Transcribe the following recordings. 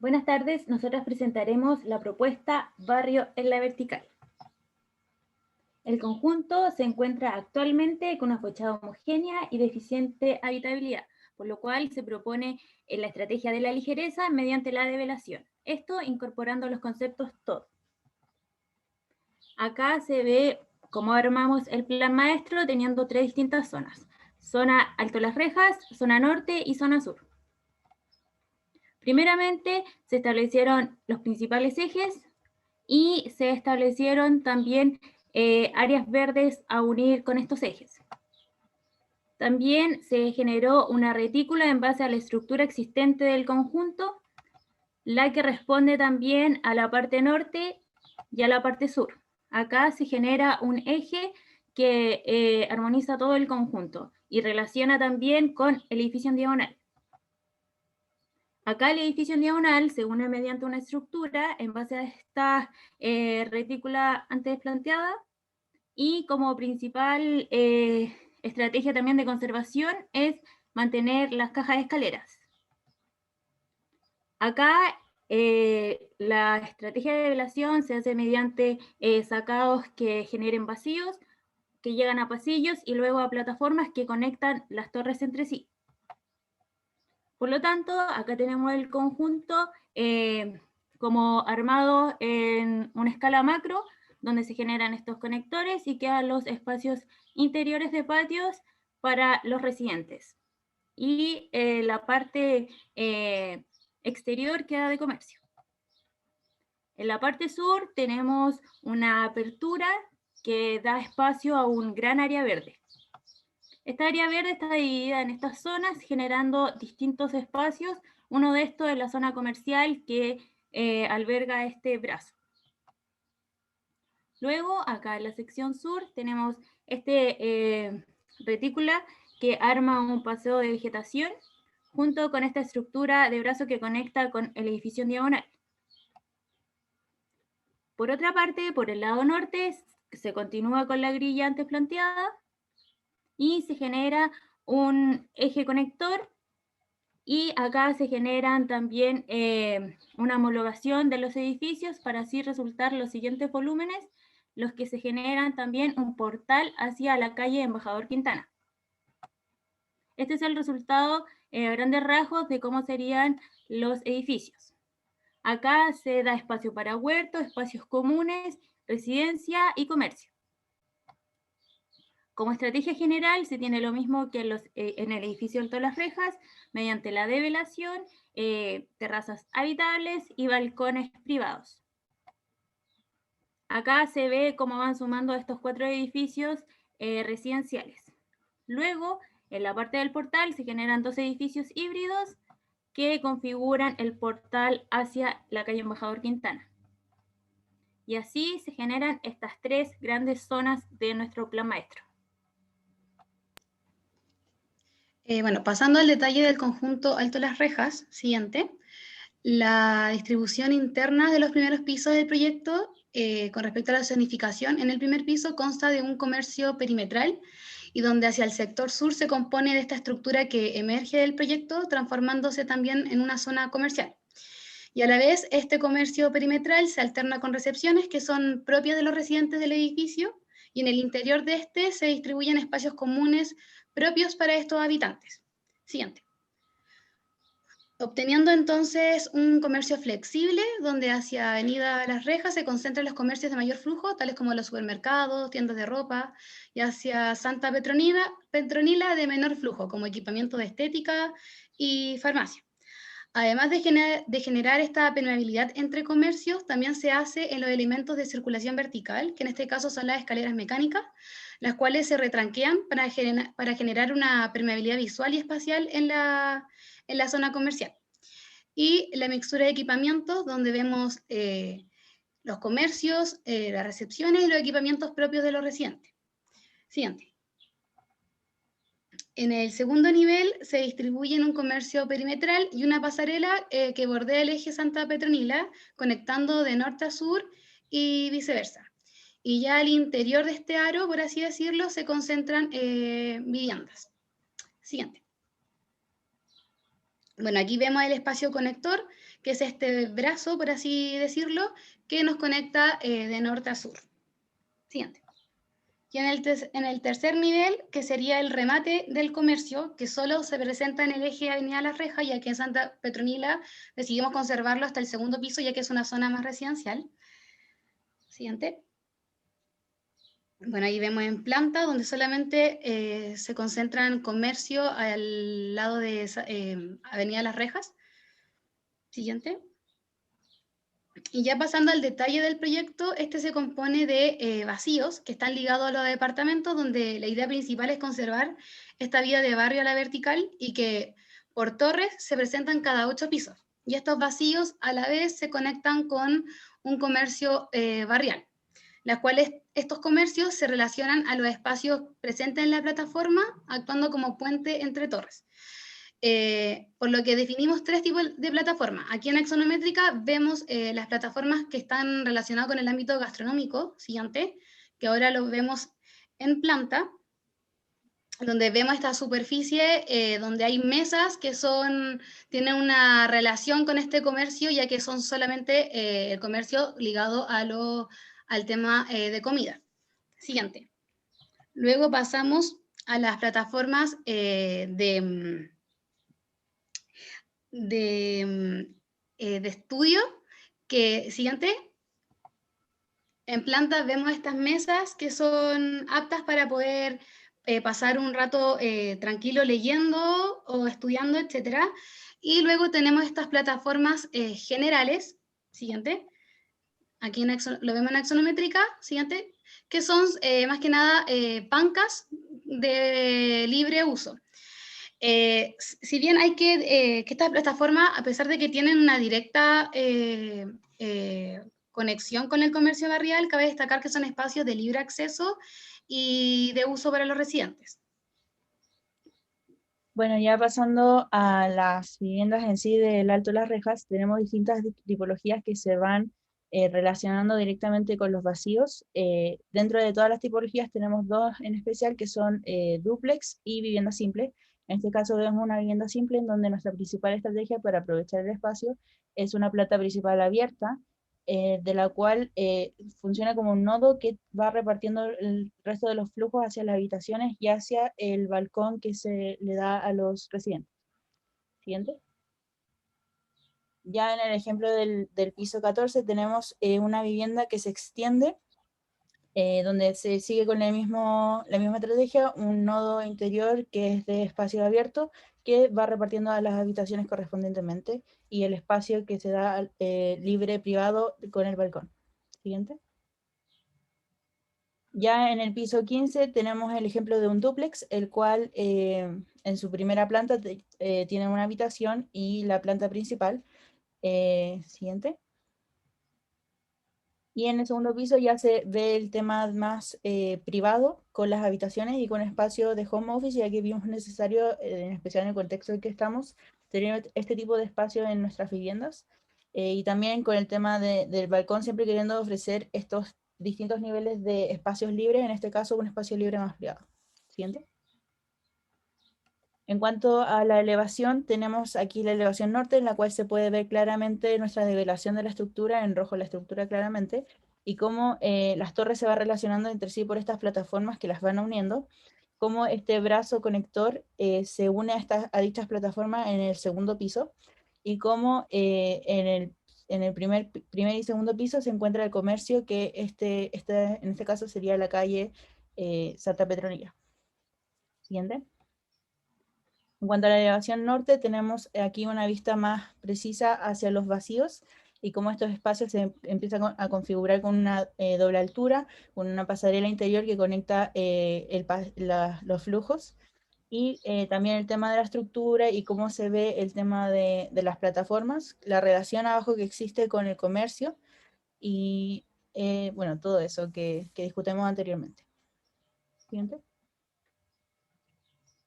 Buenas tardes, nosotras presentaremos la propuesta Barrio en la Vertical. El conjunto se encuentra actualmente con una fachada homogénea y deficiente habitabilidad, por lo cual se propone la estrategia de la ligereza mediante la develación. Esto incorporando los conceptos TOD. Acá se ve cómo armamos el plan maestro teniendo tres distintas zonas. Zona Alto Las Rejas, zona norte y zona sur. Primeramente se establecieron los principales ejes y se establecieron también áreas verdes a unir con estos ejes. También se generó una retícula en base a la estructura existente del conjunto, la que responde también a la parte norte y a la parte sur. Acá se genera un eje que armoniza todo el conjunto y relaciona también con el edificio en diagonal. Acá el edificio en diagonal se une mediante una estructura en base a esta retícula antes planteada y como principal estrategia también de conservación es mantener las cajas de escaleras. Acá la estrategia de develación se hace mediante sacados que generen vacíos, que llegan a pasillos y luego a plataformas que conectan las torres entre sí. Por lo tanto, acá tenemos el conjunto como armado en una escala macro, donde se generan estos conectores y quedan los espacios interiores de patios para los residentes. Y la parte exterior queda de comercio. En la parte sur tenemos una apertura que da espacio a un gran área verde. Esta área verde está dividida en estas zonas, generando distintos espacios. Uno de estos es la zona comercial que alberga este brazo. Luego, acá en la sección sur, tenemos este retícula que arma un paseo de vegetación junto con esta estructura de brazo que conecta con el edificio en diagonal. Por otra parte, por el lado norte, se continúa con la grilla antes planteada y se genera un eje conector y acá se generan también una homologación de los edificios para así resultar los siguientes volúmenes, los que se generan también un portal hacia la calle Embajador Quintana. Este es el resultado a grandes rasgos de cómo serían los edificios. Acá se da espacio para huertos, espacios comunes, residencia y comercio. Como estrategia general se tiene lo mismo que en el edificio Alto Las Rejas, mediante la develación, terrazas habitables y balcones privados. Acá se ve cómo van sumando estos 4 edificios residenciales. Luego, en la parte del portal se generan 2 edificios híbridos que configuran el portal hacia la calle Embajador Quintana. Y así se generan estas 3 grandes zonas de nuestro plan maestro. Bueno, pasando al detalle del conjunto Alto Las Rejas, siguiente, la distribución interna de los primeros pisos del proyecto con respecto a la zonificación en el primer piso consta de un comercio perimetral y donde hacia el sector sur se compone de esta estructura que emerge del proyecto transformándose también en una zona comercial. Y a la vez este comercio perimetral se alterna con recepciones que son propias de los residentes del edificio y en el interior de este se distribuyen espacios comunes propios para estos habitantes. Siguiente. Obteniendo entonces un comercio flexible, donde hacia Avenida Las Rejas se concentran los comercios de mayor flujo, tales como los supermercados, tiendas de ropa, y hacia Santa Petronila de menor flujo, como equipamiento de estética y farmacia. Además de generar esta permeabilidad entre comercios, también se hace en los elementos de circulación vertical, que en este caso son las escaleras mecánicas, las cuales se retranquean para generar una permeabilidad visual y espacial en la zona comercial. Y la mixtura de equipamientos, donde vemos los comercios, las recepciones y los equipamientos propios de los residentes. Siguiente. En el segundo nivel se distribuyen un comercio perimetral y una pasarela que bordea el eje Santa Petronila, conectando de norte a sur y viceversa. Y ya al interior de este aro, por así decirlo, se concentran viviendas. Siguiente. Bueno, aquí vemos el espacio conector, que es este brazo, por así decirlo, que nos conecta de norte a sur. Siguiente. Y en el tercer nivel, que sería el remate del comercio, que solo se presenta en el eje Avenida Las Rejas, y aquí en Santa Petronila decidimos conservarlo hasta el segundo piso, ya que es una zona más residencial. Siguiente. Bueno, ahí vemos en planta, donde solamente se concentran comercio al lado de Avenida Las Rejas. Siguiente. Y ya pasando al detalle del proyecto, este se compone de vacíos que están ligados a los departamentos, donde la idea principal es conservar esta vía de barrio a la vertical y que por torres se presentan cada 8 pisos. Y estos vacíos a la vez se conectan con un comercio barrial, las cuales estos comercios se relacionan a los espacios presentes en la plataforma, actuando como puente entre torres. Por lo que definimos 3 tipos de plataformas. Aquí en Axonométrica vemos las plataformas que están relacionadas con el ámbito gastronómico, siguiente, que ahora lo vemos en planta, donde vemos esta superficie donde hay mesas que tienen una relación con este comercio, ya que son solamente el comercio ligado al tema de comida. Siguiente. Luego pasamos a las plataformas de estudio, que siguiente, en planta vemos estas mesas que son aptas para poder pasar un rato tranquilo leyendo o estudiando, etc. Y luego tenemos estas plataformas generales, siguiente, aquí lo vemos en axonométrica, siguiente, que son más que nada bancas de libre uso. Si bien hay que estas plataformas, a pesar de que tienen una directa conexión con el comercio barrial, cabe destacar que son espacios de libre acceso y de uso para los residentes. Bueno, ya pasando a las viviendas en sí del Alto Las Rejas, tenemos distintas tipologías que se van relacionando directamente con los vacíos. Dentro de todas las tipologías tenemos dos en especial que son dúplex y vivienda simple. En este caso vemos una vivienda simple en donde nuestra principal estrategia para aprovechar el espacio es una planta principal abierta, de la cual funciona como un nodo que va repartiendo el resto de los flujos hacia las habitaciones y hacia el balcón que se le da a los residentes. Siguiente. Ya en el ejemplo del piso 14 tenemos una vivienda que se extiende, donde se sigue con la misma estrategia, un nodo interior que es de espacio abierto, que va repartiendo a las habitaciones correspondientemente, y el espacio que se da libre privado con el balcón. Siguiente. Ya en el piso 15 tenemos el ejemplo de un dúplex, el cual en su primera planta tiene una habitación y la planta principal. Siguiente. Y en el segundo piso ya se ve el tema más privado con las habitaciones y con espacio de home office, ya que vimos necesario, en especial en el contexto en que estamos, tener este tipo de espacio en nuestras viviendas. Y también con el tema del balcón, siempre queriendo ofrecer estos distintos niveles de espacios libres, en este caso un espacio libre más privado. Siguiente. En cuanto a la elevación, tenemos aquí la elevación norte, en la cual se puede ver claramente nuestra develación de la estructura, en rojo la estructura claramente, y cómo las torres se van relacionando entre sí por estas plataformas que las van uniendo, cómo este brazo conector se une a dichas plataformas en el segundo piso, y cómo en el primer y segundo piso se encuentra el comercio, que en este caso sería la calle Santa Petronila. Siguiente. En cuanto a la elevación norte, tenemos aquí una vista más precisa hacia los vacíos y cómo estos espacios se empiezan a configurar con una doble altura, con una pasarela interior que conecta los flujos, y también el tema de la estructura y cómo se ve el tema de las plataformas, la relación abajo que existe con el comercio y bueno, todo eso que discutimos anteriormente. Siguiente.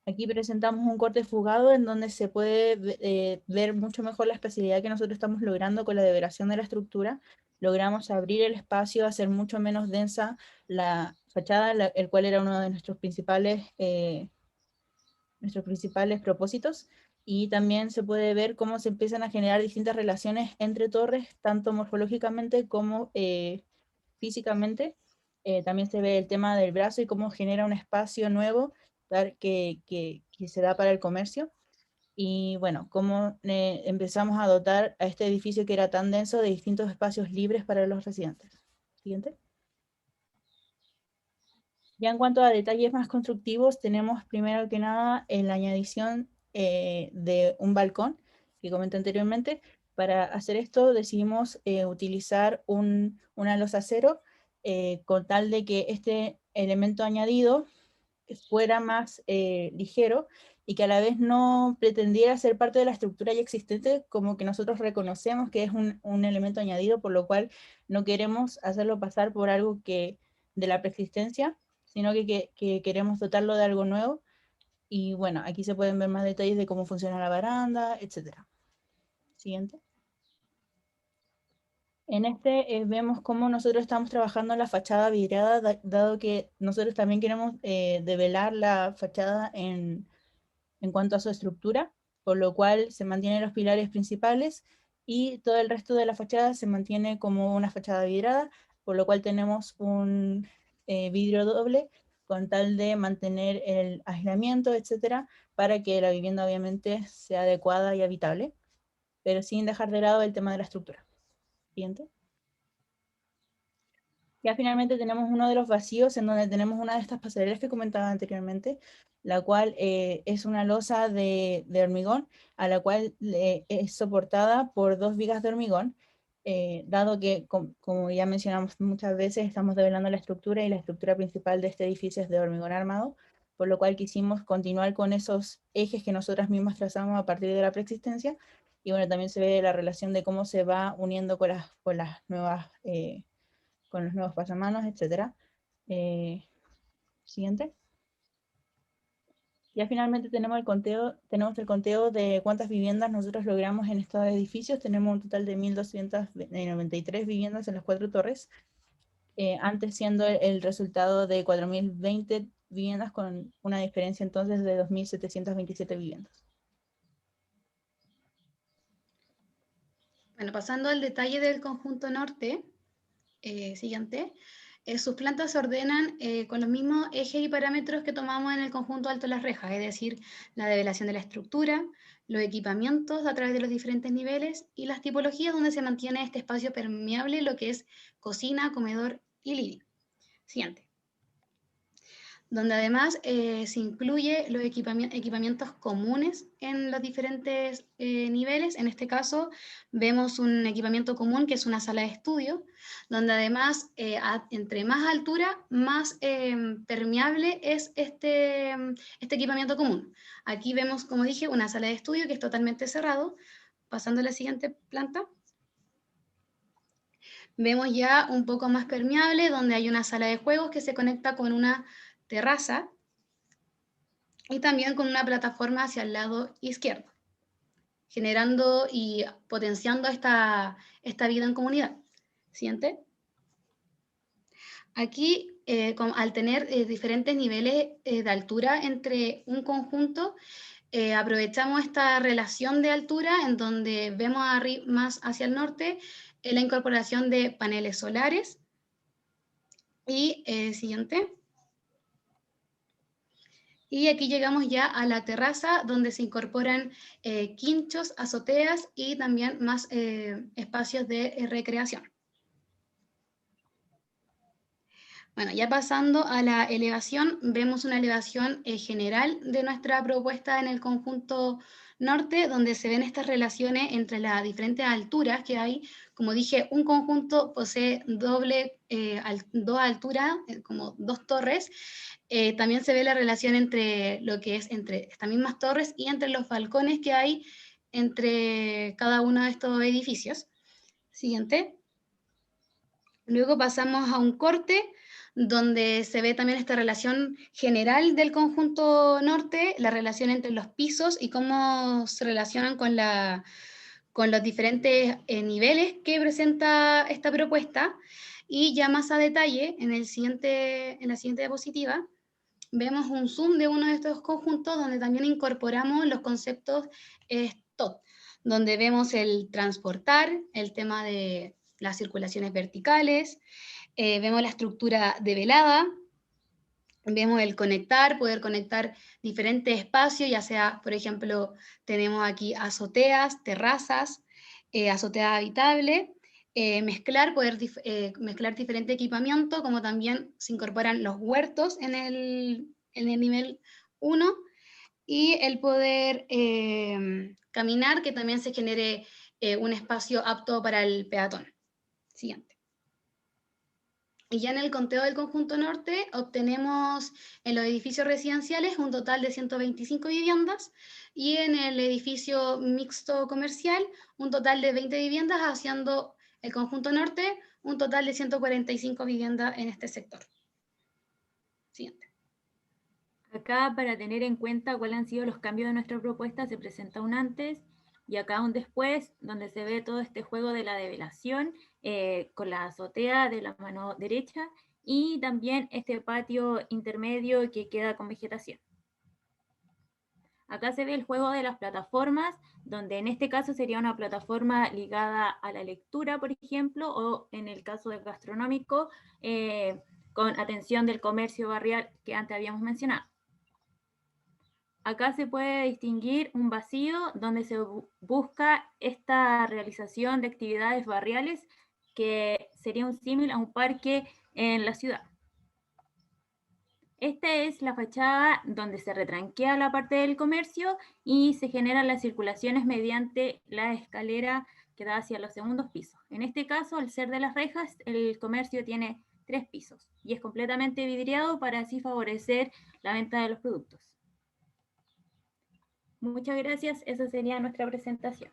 Aquí presentamos un corte fugado en donde se puede ver mucho mejor la espacialidad que nosotros estamos logrando con la develación de la estructura. Logramos abrir el espacio, hacer mucho menos densa la fachada, el cual era uno de nuestros principales nuestros principales propósitos, y también se puede ver cómo se empiezan a generar distintas relaciones entre torres, tanto morfológicamente como físicamente. También se ve el tema del brazo y cómo genera un espacio nuevo que se da para el comercio. Y bueno, cómo empezamos a dotar a este edificio que era tan denso de distintos espacios libres para los residentes. Siguiente. Ya en cuanto a detalles más constructivos, tenemos primero que nada la añadición de un balcón, que comenté anteriormente. Para hacer esto decidimos utilizar una losa acero con tal de que este elemento añadido fuera más ligero y que a la vez no pretendiera ser parte de la estructura ya existente, como que nosotros reconocemos que es un elemento añadido, por lo cual no queremos hacerlo pasar por algo que de la preexistencia, sino que queremos dotarlo de algo nuevo. Y bueno, aquí se pueden ver más detalles de cómo funciona la baranda, etc. Siguiente. En este vemos cómo nosotros estamos trabajando en la fachada vidriada, dado que nosotros también queremos develar la fachada en cuanto a su estructura, por lo cual se mantienen los pilares principales y todo el resto de la fachada se mantiene como una fachada vidrada, por lo cual tenemos un vidrio doble con tal de mantener el aislamiento, etcétera, para que la vivienda obviamente sea adecuada y habitable, pero sin dejar de lado el tema de la estructura. Siguiente. Ya finalmente tenemos uno de los vacíos en donde tenemos una de estas pasarelas que comentaba anteriormente, la cual es una losa de hormigón, a la cual es soportada por 2 vigas de hormigón, dado que, como ya mencionamos muchas veces, estamos develando la estructura y la estructura principal de este edificio es de hormigón armado, por lo cual quisimos continuar con esos ejes que nosotras mismas trazamos a partir de la preexistencia, y bueno, también se ve la relación de cómo se va uniendo con las nuevas con los nuevos pasamanos, etc. Siguiente. Ya finalmente tenemos el conteo de cuántas viviendas nosotros logramos en estos edificios. Tenemos un total de 1.293 viviendas en las 4 torres, antes siendo el resultado de 4.020 viviendas, con una diferencia entonces de 2.727 viviendas. Bueno, pasando al detalle del conjunto norte, siguiente, sus plantas se ordenan con los mismos ejes y parámetros que tomamos en el conjunto Alto Las Rejas, es decir, la develación de la estructura, los equipamientos a través de los diferentes niveles y las tipologías donde se mantiene este espacio permeable, lo que es cocina, comedor y living. Siguiente. Donde además se incluye los equipamientos comunes en los diferentes niveles. En este caso vemos un equipamiento común que es una sala de estudio, donde además entre más altura, más permeable es este equipamiento común. Aquí vemos, como dije, una sala de estudio que es totalmente cerrado. Pasando a la siguiente planta. Vemos ya un poco más permeable, donde hay una sala de juegos que se conecta con una terraza y también con una plataforma hacia el lado izquierdo, generando y potenciando esta vida en comunidad. Siguiente. Aquí, al tener diferentes niveles de altura entre un conjunto, aprovechamos esta relación de altura en donde vemos más hacia el norte la incorporación de paneles solares. Y siguiente. Y aquí llegamos ya a la terraza, donde se incorporan quinchos, azoteas y también más espacios de recreación. Bueno, ya pasando a la elevación, vemos una elevación general de nuestra propuesta en el conjunto norte, donde se ven estas relaciones entre las diferentes alturas que hay. Como dije, un conjunto posee dos alturas, como 2 torres. También se ve la relación entre lo que es entre estas mismas torres y entre los balcones que hay entre cada uno de estos edificios. Siguiente. Luego pasamos a un corte donde se ve también esta relación general del conjunto norte, la relación entre los pisos y cómo se relacionan con los diferentes niveles que presenta esta propuesta. Y ya más a detalle, en la siguiente diapositiva, vemos un zoom de uno de estos conjuntos donde también incorporamos los conceptos STOP, donde vemos el transportar, el tema de las circulaciones verticales, vemos la estructura de velada, vemos el conectar, poder conectar diferentes espacios, ya sea, por ejemplo, tenemos aquí azoteas, terrazas, azotea habitable, mezclar, poder mezclar diferente equipamiento, como también se incorporan los huertos en el nivel 1, y el poder caminar, que también se genere un espacio apto para el peatón. Siguiente. Y ya en el conteo del conjunto norte obtenemos en los edificios residenciales un total de 125 viviendas y en el edificio mixto comercial un total de 20 viviendas, haciendo el conjunto norte un total de 145 viviendas en este sector. Siguiente. Acá, para tener en cuenta cuáles han sido los cambios de nuestra propuesta, se presenta un antes y acá un después, donde se ve todo este juego de la develación con la azotea de la mano derecha y también este patio intermedio que queda con vegetación. Acá se ve el juego de las plataformas, donde en este caso sería una plataforma ligada a la lectura, por ejemplo, o en el caso del gastronómico, con atención del comercio barrial que antes habíamos mencionado. Acá se puede distinguir un vacío donde se busca esta realización de actividades barriales que sería un símil a un parque en la ciudad. Esta es la fachada donde se retranquea la parte del comercio y se generan las circulaciones mediante la escalera que da hacia los segundos pisos. En este caso, al ser de las rejas, el comercio tiene 3 pisos y es completamente vidriado para así favorecer la venta de los productos. Muchas gracias, esa sería nuestra presentación.